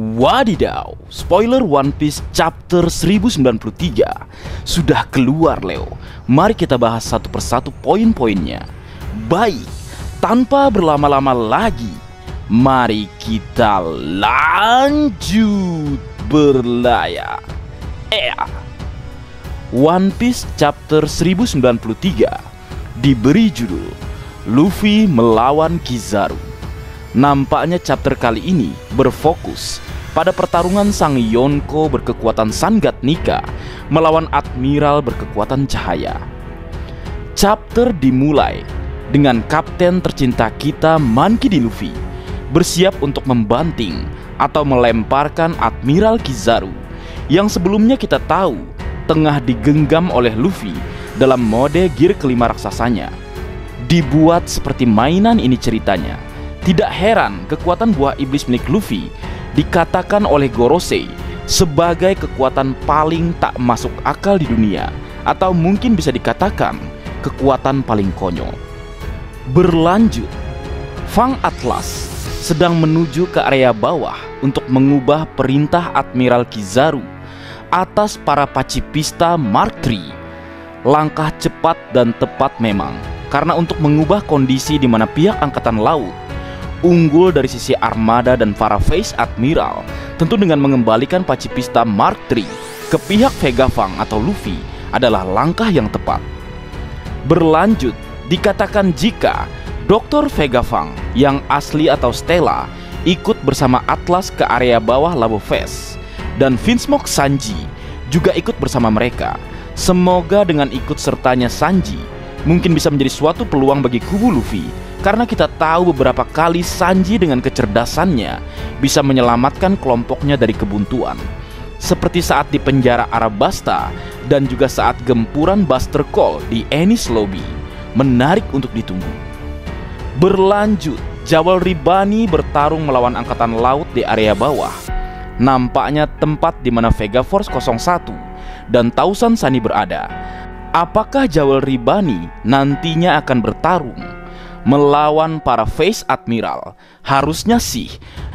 Wadidaw, spoiler One Piece chapter 1093 sudah keluar, Leo. Mari kita bahas satu persatu poin-poinnya. Baik, tanpa berlama-lama lagi, mari kita lanjut berlayar. One Piece chapter 1093 diberi judul Luffy melawan Kizaru. Nampaknya chapter kali ini berfokus pada pertarungan sang Yonko berkekuatan Sangat Nika melawan Admiral berkekuatan cahaya. Chapter dimulai dengan kapten tercinta kita Monkey D. Luffy bersiap untuk membanting atau melemparkan Admiral Kizaru yang sebelumnya kita tahu tengah digenggam oleh Luffy dalam mode gear kelima raksasanya. Dibuat seperti mainan ini ceritanya. Tidak heran kekuatan buah iblis milik Luffy dikatakan oleh Gorosei sebagai kekuatan paling tak masuk akal di dunia, atau mungkin bisa dikatakan kekuatan paling konyol. Berlanjut, Fang Atlas sedang menuju ke area bawah untuk mengubah perintah Admiral Kizaru atas para pacifista Mark III. Langkah cepat dan tepat memang, karena untuk mengubah kondisi di mana pihak angkatan laut unggul dari sisi armada dan para Vice Admiral, tentu dengan mengembalikan pacifista Mark III ke pihak Vegapunk atau Luffy adalah langkah yang tepat. Berlanjut, dikatakan jika Dr. Vegapunk yang asli atau Stella ikut bersama Atlas ke area bawah Labo Fest, dan Vinsmoke Sanji juga ikut bersama mereka. Semoga dengan ikut sertanya Sanji mungkin bisa menjadi suatu peluang bagi kubu Luffy, karena kita tahu beberapa kali Sanji dengan kecerdasannya bisa menyelamatkan kelompoknya dari kebuntuan, seperti saat di penjara Arabasta dan juga saat gempuran Buster Call di Enies Lobby. Menarik untuk ditunggu. Berlanjut, Jawal Ribani bertarung melawan angkatan laut di area bawah. Nampaknya tempat di mana Vega Force 01 dan Tausan Sunny berada. Apakah Jawal Ribani nantinya akan bertarung melawan para Vice Admiral? Harusnya sih.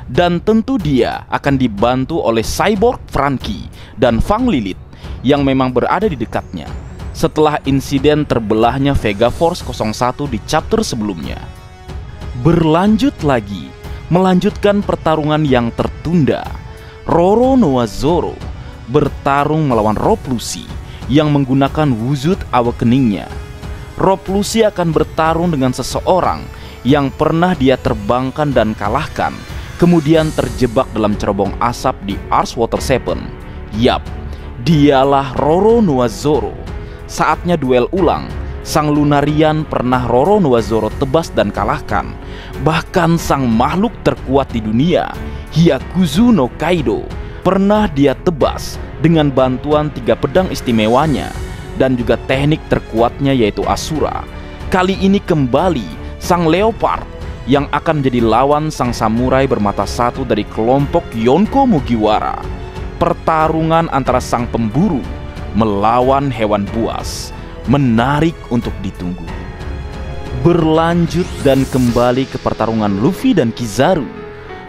Dan tentu dia akan dibantu oleh Cyborg Franky dan Fang Lilith yang memang berada di dekatnya setelah insiden terbelahnya Vega Force 01 di chapter sebelumnya. Berlanjut lagi, melanjutkan pertarungan yang tertunda. Roro Noa Zoro bertarung melawan Rob Lucci yang menggunakan wujud awakeningnya. Rob Lucci akan bertarung dengan seseorang yang pernah dia terbangkan dan kalahkan, kemudian terjebak dalam cerobong asap di Ars Water 7. Yap, dialah Roro Noa Zoro. Saatnya duel ulang. Sang Lunarian pernah Roro Noa Zoro tebas dan kalahkan. Bahkan sang makhluk terkuat di dunia, Hyakuzu no Kaido, pernah dia tebas dengan bantuan 3 pedang istimewanya dan juga teknik terkuatnya yaitu Asura. Kali ini kembali sang Leopard yang akan menjadi lawan sang samurai bermata satu dari kelompok Yonko Mugiwara. Pertarungan antara sang pemburu melawan hewan buas menarik untuk ditunggu. Berlanjut dan kembali ke pertarungan Luffy dan Kizaru.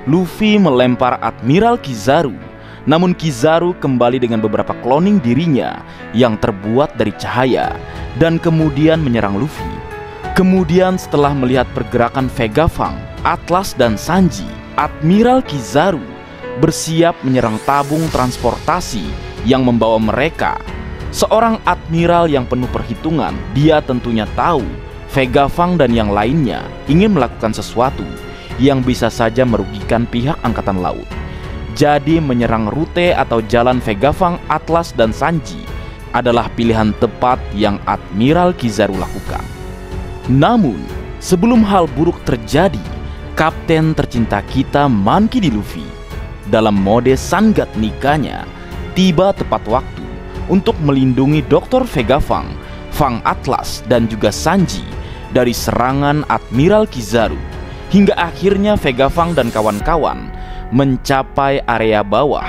Luffy melempar Admiral Kizaru, namun Kizaru kembali dengan beberapa cloning dirinya yang terbuat dari cahaya dan kemudian menyerang Luffy. Kemudian setelah melihat pergerakan Vegapunk, Atlas dan Sanji, Admiral Kizaru bersiap menyerang tabung transportasi yang membawa mereka. Seorang admiral yang penuh perhitungan, dia tentunya tahu Vegapunk dan yang lainnya ingin melakukan sesuatu yang bisa saja merugikan pihak angkatan laut. Jadi menyerang rute atau jalan Vegapunk, Atlas dan Sanji adalah pilihan tepat yang Admiral Kizaru lakukan. Namun sebelum hal buruk terjadi, kapten tercinta kita Monkey D. Luffy dalam mode Sangat Nikanya tiba tepat waktu untuk melindungi Dr. Vegapunk, Fang Atlas dan juga Sanji dari serangan Admiral Kizaru, hingga akhirnya Vegapunk dan kawan-kawan mencapai area bawah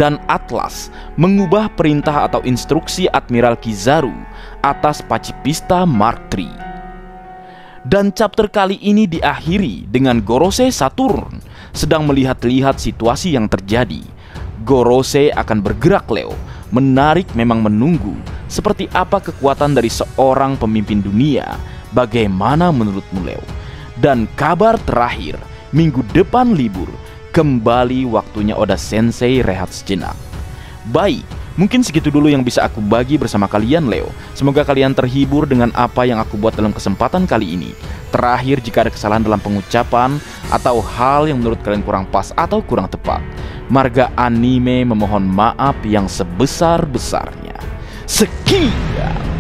dan Atlas mengubah perintah atau instruksi Admiral Kizaru atas pacifista Mark III. Dan chapter kali ini diakhiri dengan Gorose Saturn sedang melihat-lihat situasi yang terjadi. Gorose akan bergerak, Leo. Menarik memang menunggu seperti apa kekuatan dari seorang pemimpin dunia. Bagaimana menurutmu, Leo? Dan kabar terakhir, minggu depan libur. Kembali waktunya Oda Sensei rehat sejenak. Baik, mungkin segitu dulu yang bisa aku bagi bersama kalian, Leo. Semoga kalian terhibur dengan apa yang aku buat dalam kesempatan kali ini. Terakhir, jika ada kesalahan dalam pengucapan atau hal yang menurut kalian kurang pas atau kurang tepat, Marga Anime memohon maaf yang sebesar-besarnya. Sekian.